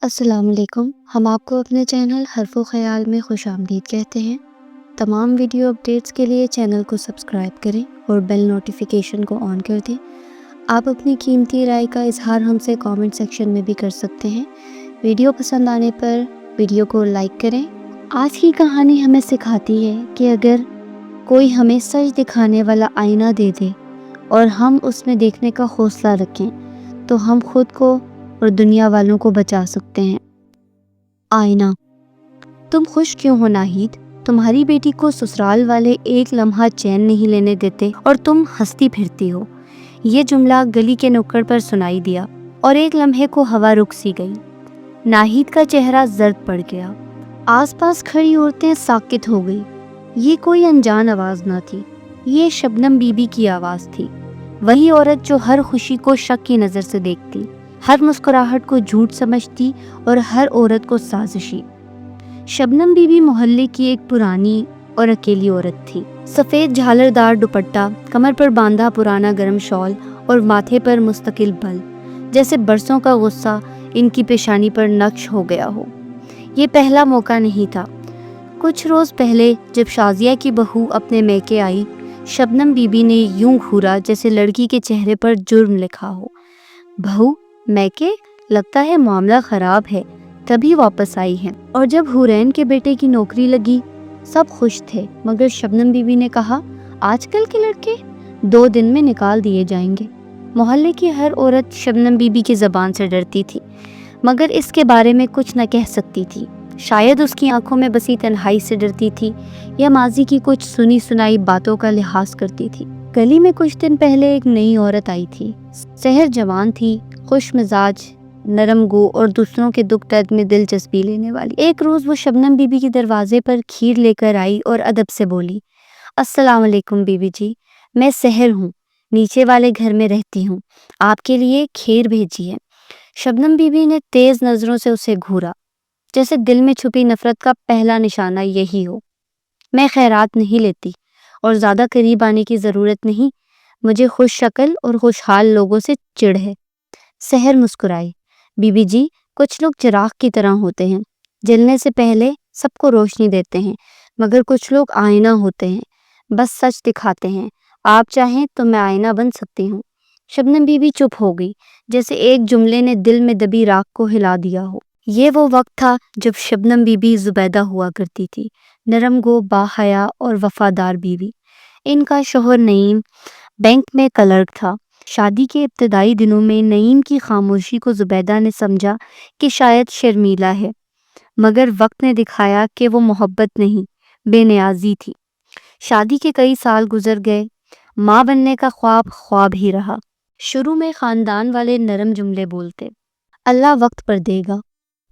السلام علیکم۔ ہم آپ کو اپنے چینل حرف و خیال میں خوش آمدید کہتے ہیں۔ تمام ویڈیو اپڈیٹس کے لیے چینل کو سبسکرائب کریں اور بیل نوٹیفیکیشن کو آن کر دیں۔ آپ اپنی قیمتی رائے کا اظہار ہم سے کامنٹ سیکشن میں بھی کر سکتے ہیں۔ ویڈیو پسند آنے پر ویڈیو کو لائک کریں۔ آج کی کہانی ہمیں سکھاتی ہے کہ اگر کوئی ہمیں سچ دکھانے والا آئینہ دے دے اور ہم اس میں دیکھنے کا حوصلہ رکھیں تو ہم خود کو اور دنیا والوں کو بچا سکتے ہیں۔ آئینہ: تم خوش کیوں ہو ناہید؟ تمہاری بیٹی کو سسرال والے ایک لمحہ چین نہیں لینے دیتے اور تم ہنستی پھرتی ہو۔ یہ جملہ گلی کے نکڑ پر سنائی دیا اور ایک لمحے کو ہوا رک سی گئی۔ ناہید کا چہرہ زرد پڑ گیا۔ آس پاس کھڑی عورتیں ساکت ہو گئی۔ یہ کوئی انجان آواز نہ تھی، یہ شبنم بی بی کی آواز تھی، وہی عورت جو ہر خوشی کو شک کی نظر سے دیکھتی، ہر مسکراہٹ کو جھوٹ سمجھتی اور ہر عورت کو سازشی۔ شبنم بی بی محلے کی ایک پرانی اور اکیلی عورت تھی۔ سفید جھالردار دوپٹہ، کمر پر باندھا پرانا گرم شال اور ماتھے پر مستقل بل، جیسے برسوں کا غصہ ان کی پیشانی پر نقش ہو گیا ہو۔ یہ پہلا موقع نہیں تھا۔ کچھ روز پہلے جب شازیہ کی بہو اپنے میکے آئی، شبنم بی بی نے یوں گھورا جیسے لڑکی کے چہرے پر جرم لکھا ہو۔ بہو میکے؟ لگتا ہے معاملہ خراب ہے، تبھی واپس آئی ہیں۔ اور جب حورین کے بیٹے کی نوکری لگی سب خوش تھے، مگر شبنم بی بی نے کہا آج کل کے لڑکے 2 دن میں نکال دیے جائیں گے۔ محلے کی ہر عورت شبنم بی بی کی زبان سے ڈرتی تھی، مگر اس کے بارے میں کچھ نہ کہہ سکتی تھی۔ شاید اس کی آنکھوں میں بسی تنہائی سے ڈرتی تھی یا ماضی کی کچھ سنی سنائی باتوں کا لحاظ کرتی تھی۔ گلی میں کچھ دن پہلے ایک نئی عورت آئی تھی۔ سحر جوان تھی، خوش مزاج، نرم گو اور دوسروں کے دکھ درد میں دلچسپی لینے والی۔ ایک روز وہ شبنم بی بی کے دروازے پر کھیر لے کر آئی اور ادب سے بولی، السلام علیکم بی بی جی، میں سحر ہوں، نیچے والے گھر میں رہتی ہوں، آپ کے لیے کھیر بھیجی ہے۔ شبنم بی بی نے تیز نظروں سے اسے گھورا، جیسے دل میں چھپی نفرت کا پہلا نشانہ یہی ہو۔ میں خیرات نہیں لیتی اور زیادہ قریب آنے کی ضرورت نہیں، مجھے خوش شکل اور خوشحال لوگوں سے چڑ ہے۔ سحر مسکرائی، بی بی جی، کچھ لوگ چراغ کی طرح ہوتے ہیں، جلنے سے پہلے سب کو روشنی دیتے ہیں، مگر کچھ لوگ آئینہ ہوتے ہیں، بس سچ دکھاتے ہیں۔ آپ چاہیں تو میں آئینہ بن سکتی ہوں۔ شبنم بی بی چپ ہو گئی، جیسے ایک جملے نے دل میں دبی راکھ کو ہلا دیا ہو۔ یہ وہ وقت تھا جب شبنم بی بی زبیدہ ہوا کرتی تھی، نرم گو، باحیا اور وفادار بیوی۔ ان کا شوہر نعیم بینک میں کلرک تھا۔ شادی کے ابتدائی دنوں میں نعیم کی خاموشی کو زبیدہ نے سمجھا کہ شاید شرمیلا ہے، مگر وقت نے دکھایا کہ وہ محبت نہیں، بے نیازی تھی۔ شادی کے کئی سال گزر گئے، ماں بننے کا خواب خواب ہی رہا۔ شروع میں خاندان والے نرم جملے بولتے، اللہ وقت پر دے گا،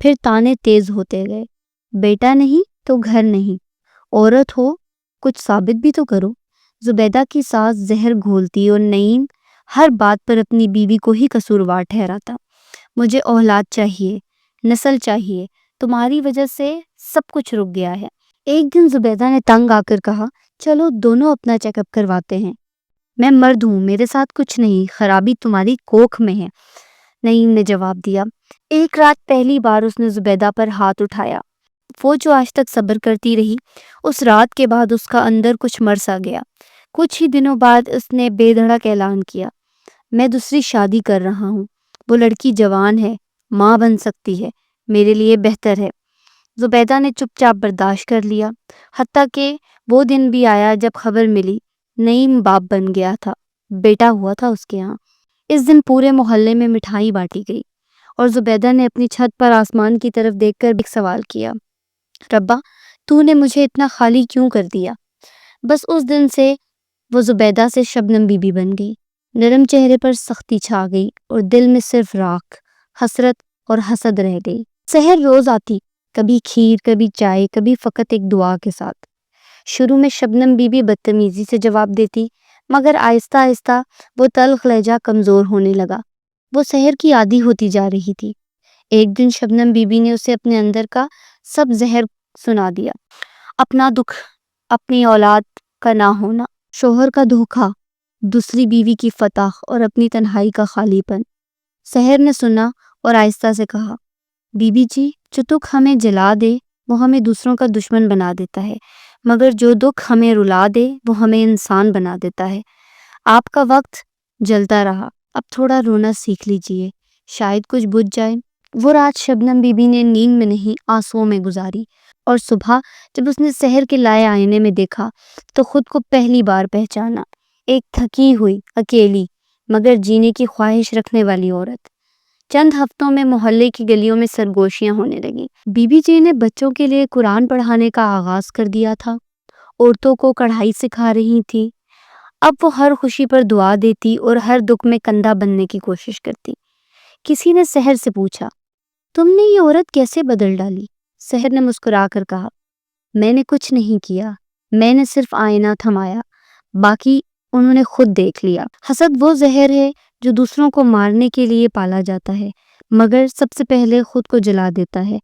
پھر تانے تیز ہوتے گئے، بیٹا نہیں تو گھر نہیں، عورت ہو کچھ ثابت بھی تو کرو۔ زبیدہ کی ساس زہر گھولتی اور نعیم ہر بات پر اپنی بیوی کو ہی قصوروار ٹھہراتا۔ مجھے اولاد چاہیے، نسل چاہیے، تمہاری وجہ سے سب کچھ رک گیا ہے۔ ایک دن زبیدہ نے تنگ آ کر کہا، چلو دونوں اپنا چیک اپ کرواتے ہیں۔ میں مرد ہوں، میرے ساتھ کچھ نہیں، خرابی تمہاری کوکھ میں ہے، نعیم نے جواب دیا۔ ایک رات پہلی بار اس نے زبیدہ پر ہاتھ اٹھایا۔ وہ جو آج تک صبر کرتی رہی، اس رات کے بعد اس کا اندر کچھ مر سا گیا۔ کچھ ہی دنوں بعد اس نے بے دھڑک اعلان کیا، میں دوسری شادی کر رہا ہوں، وہ لڑکی جوان ہے، ماں بن سکتی ہے، میرے لیے بہتر ہے۔ زبیدہ نے چپ چاپ برداشت کر لیا، حتیٰ کہ وہ دن بھی آیا جب خبر ملی نعیم باپ بن گیا تھا، بیٹا ہوا تھا اس کے ہاں۔ اس دن پورے محلے میں مٹھائی بانٹی گئی اور زبیدہ نے اپنی چھت پر آسمان کی طرف دیکھ کر ایک سوال کیا، ربا تو نے مجھے اتنا خالی کیوں کر دیا؟ بس اس دن سے وہ زبیدہ سے شبنم بی بی بن گئی۔ نرم چہرے پر سختی چھا گئی اور دل میں صرف راکھ، حسرت اور حسد رہ گئی۔ سحر روز آتی، کبھی کھیر، کبھی چائے، کبھی فقط ایک دعا کے ساتھ۔ شروع میں شبنم بی بی بدتمیزی سے جواب دیتی، مگر آہستہ آہستہ وہ تلخ لہجہ کمزور ہونے لگا۔ وہ سحر کی عادی ہوتی جا رہی تھی۔ ایک دن شبنم بی بی نے اسے اپنے اندر کا سب زہر سنا دیا، اپنا دکھ، اپنی اولاد کا نہ ہونا، شوہر کا دھوکہ، دوسری بیوی کی فتح اور اپنی تنہائی کا خالی پن۔ سحر نے سنا اور آہستہ سے کہا، بی بی جی، جو دکھ ہمیں جلا دے وہ ہمیں دوسروں کا دشمن بنا دیتا ہے، مگر جو دکھ ہمیں رلا دے وہ ہمیں انسان بنا دیتا ہے۔ آپ کا وقت جلتا رہا، اب تھوڑا رونا سیکھ لیجئے، شاید کچھ بجھ جائے۔ وہ رات شبنم بی بی نے نیند میں نہیں آنسوؤں میں گزاری، اور صبح جب اس نے سحر کے لائے آئینے میں دیکھا تو خود کو پہلی بار پہچانا، ایک تھکی ہوئی، اکیلی مگر جینے کی خواہش رکھنے والی عورت۔ چند ہفتوں میں محلے کی گلیوں میں سرگوشیاں ہونے لگیں۔ بی بی جی نے بچوں کے لیے قرآن پڑھانے کا آغاز کر دیا تھا، عورتوں کو کڑھائی سکھا رہی تھی۔ اب وہ ہر خوشی پر دعا دیتی اور ہر دکھ میں کندھا بننے کی کوشش کرتی۔ کسی نے سحر سے پوچھا، تم نے یہ عورت کیسے بدل ڈالی؟ سحر نے مسکرا کر کہا، میں نے کچھ نہیں کیا، میں نے صرف آئینہ تھمایا، باقی انہوں نے خود دیکھ لیا۔ حسد وہ زہر ہے جو دوسروں کو مارنے کے لیے پالا جاتا ہے، مگر سب سے پہلے خود کو جلا دیتا ہے۔